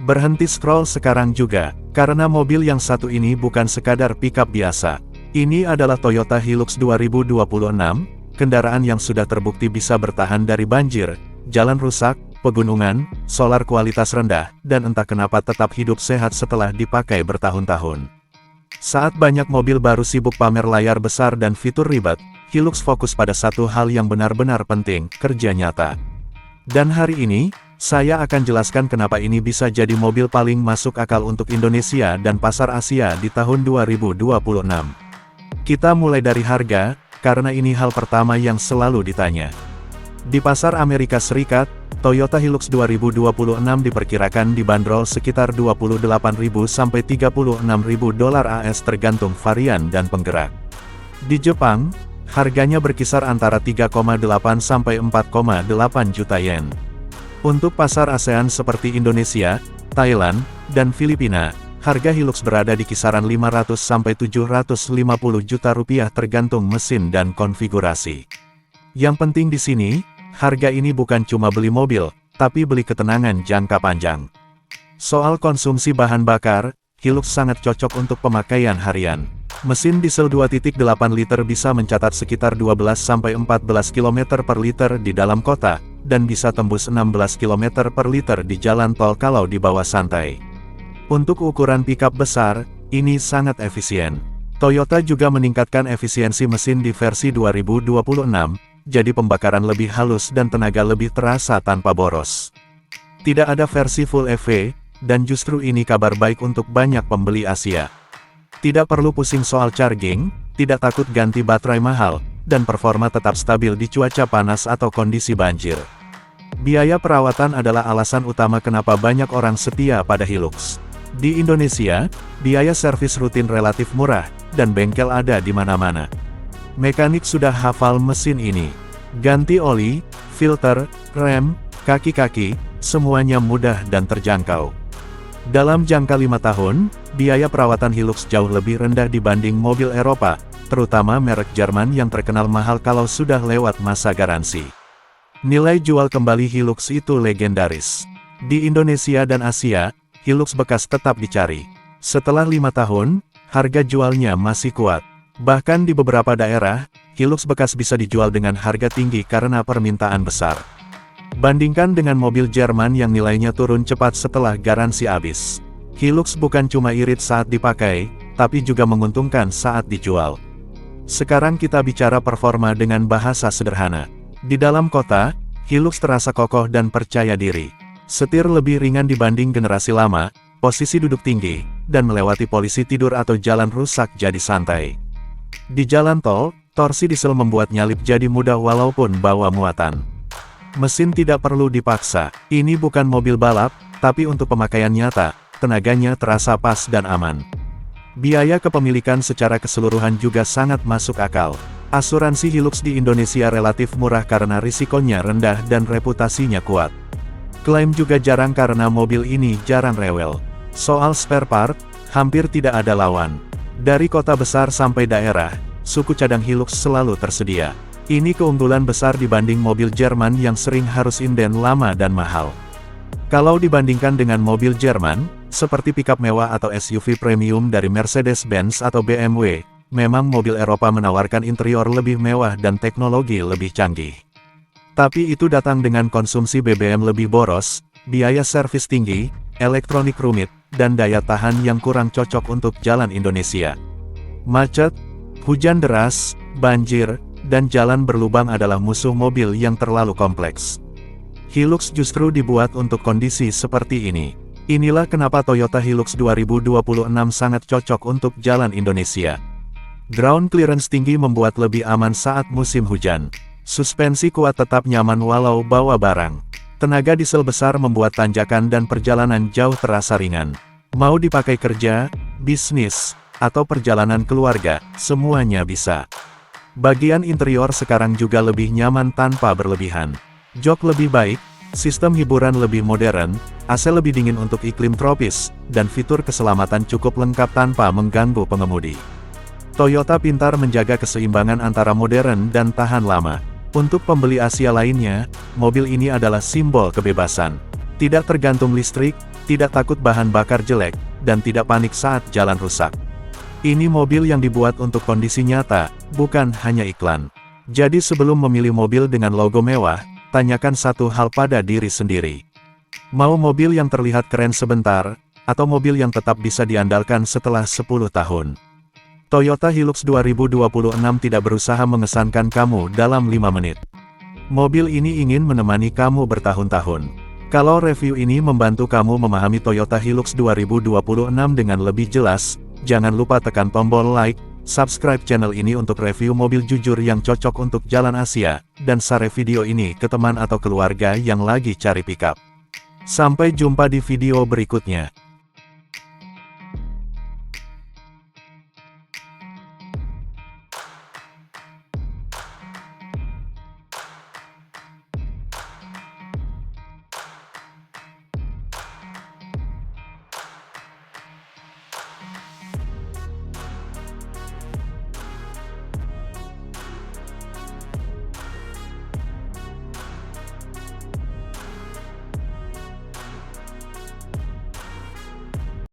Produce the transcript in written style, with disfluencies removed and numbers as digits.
Berhenti scroll sekarang juga, karena mobil yang satu ini bukan sekadar pickup biasa. Ini adalah Toyota Hilux 2026, kendaraan yang sudah terbukti bisa bertahan dari banjir, jalan rusak, pegunungan, solar kualitas rendah, dan entah kenapa tetap hidup sehat setelah dipakai bertahun-tahun. Saat banyak mobil baru sibuk pamer layar besar dan fitur ribet, Hilux fokus pada satu hal yang benar-benar penting, kerja nyata. Dan hari ini, saya akan jelaskan kenapa ini bisa jadi mobil paling masuk akal untuk Indonesia dan pasar Asia di tahun 2026. Kita mulai dari harga, karena ini hal pertama yang selalu ditanya. Di pasar Amerika Serikat, Toyota Hilux 2026 diperkirakan dibanderol sekitar 28.000 sampai 36.000 dolar AS tergantung varian dan penggerak. Di Jepang, harganya berkisar antara 3,8 sampai 4,8 juta yen. Untuk pasar ASEAN seperti Indonesia, Thailand, dan Filipina, harga Hilux berada di kisaran 500 sampai 750 juta rupiah tergantung mesin dan konfigurasi. Yang penting di sini, harga ini bukan cuma beli mobil, tapi beli ketenangan jangka panjang. Soal konsumsi bahan bakar, Hilux sangat cocok untuk pemakaian harian. Mesin diesel 2.8 liter bisa mencatat sekitar 12 sampai 14 km per liter di dalam kota, dan bisa tembus 16 km per liter di jalan tol kalau dibawa santai. Untuk ukuran pickup besar, ini sangat efisien. Toyota juga meningkatkan efisiensi mesin di versi 2026, jadi pembakaran lebih halus dan tenaga lebih terasa tanpa boros. Tidak ada versi full EV, dan justru ini kabar baik untuk banyak pembeli Asia. Tidak perlu pusing soal charging, tidak takut ganti baterai mahal, dan performa tetap stabil di cuaca panas atau kondisi banjir. Biaya perawatan adalah alasan utama kenapa banyak orang setia pada Hilux. Di Indonesia, biaya servis rutin relatif murah, dan bengkel ada di mana-mana. Mekanik sudah hafal mesin ini. Ganti oli, filter, rem, kaki-kaki, semuanya mudah dan terjangkau. Dalam jangka 5 tahun, biaya perawatan Hilux jauh lebih rendah dibanding mobil Eropa, terutama merek Jerman yang terkenal mahal kalau sudah lewat masa garansi. Nilai jual kembali Hilux itu legendaris. Di Indonesia dan Asia, Hilux bekas tetap dicari. Setelah 5 tahun, harga jualnya masih kuat. Bahkan di beberapa daerah, Hilux bekas bisa dijual dengan harga tinggi karena permintaan besar. Bandingkan dengan mobil Jerman yang nilainya turun cepat setelah garansi habis. Hilux bukan cuma irit saat dipakai, tapi juga menguntungkan saat dijual. Sekarang kita bicara performa dengan bahasa sederhana. Di dalam kota, Hilux terasa kokoh dan percaya diri. Setir lebih ringan dibanding generasi lama, posisi duduk tinggi, dan melewati polisi tidur atau jalan rusak jadi santai. Di jalan tol, torsi diesel membuat nyalip jadi mudah walaupun bawa muatan. Mesin tidak perlu dipaksa, ini bukan mobil balap, tapi untuk pemakaian nyata, tenaganya terasa pas dan aman. Biaya kepemilikan secara keseluruhan juga sangat masuk akal. Asuransi Hilux di Indonesia relatif murah karena risikonya rendah dan reputasinya kuat. Klaim juga jarang karena mobil ini jarang rewel. Soal spare part, hampir tidak ada lawan. Dari kota besar sampai daerah, suku cadang Hilux selalu tersedia. Ini keunggulan besar dibanding mobil Jerman yang sering harus inden lama dan mahal. Kalau dibandingkan dengan mobil Jerman, seperti pickup mewah atau SUV premium dari Mercedes-Benz atau BMW, memang mobil Eropa menawarkan interior lebih mewah dan teknologi lebih canggih. Tapi itu datang dengan konsumsi BBM lebih boros, biaya servis tinggi, elektronik rumit, dan daya tahan yang kurang cocok untuk jalan Indonesia. Macet, hujan deras, banjir, dan jalan berlubang adalah musuh mobil yang terlalu kompleks. Hilux justru dibuat untuk kondisi seperti ini. Inilah kenapa Toyota Hilux 2026 sangat cocok untuk jalan Indonesia. Ground clearance tinggi membuat lebih aman saat musim hujan. Suspensi kuat tetap nyaman walau bawa barang. Tenaga diesel besar membuat tanjakan dan perjalanan jauh terasa ringan. Mau dipakai kerja, bisnis, atau perjalanan keluarga, semuanya bisa. Bagian interior sekarang juga lebih nyaman tanpa berlebihan. Jok lebih baik, sistem hiburan lebih modern, AC lebih dingin untuk iklim tropis, dan fitur keselamatan cukup lengkap tanpa mengganggu pengemudi. Toyota pintar menjaga keseimbangan antara modern dan tahan lama. Untuk pembeli Asia lainnya, mobil ini adalah simbol kebebasan. Tidak tergantung listrik, tidak takut bahan bakar jelek, dan tidak panik saat jalan rusak. Ini mobil yang dibuat untuk kondisi nyata, bukan hanya iklan. Jadi sebelum memilih mobil dengan logo mewah, tanyakan satu hal pada diri sendiri. Mau mobil yang terlihat keren sebentar, atau mobil yang tetap bisa diandalkan setelah 10 tahun? Toyota Hilux 2026 tidak berusaha mengesankan kamu dalam 5 menit. Mobil ini ingin menemani kamu bertahun-tahun. Kalau review ini membantu kamu memahami Toyota Hilux 2026 dengan lebih jelas, jangan lupa tekan tombol like, subscribe channel ini untuk review mobil jujur yang cocok untuk jalan Asia, dan share video ini ke teman atau keluarga yang lagi cari pickup. Sampai jumpa di video berikutnya.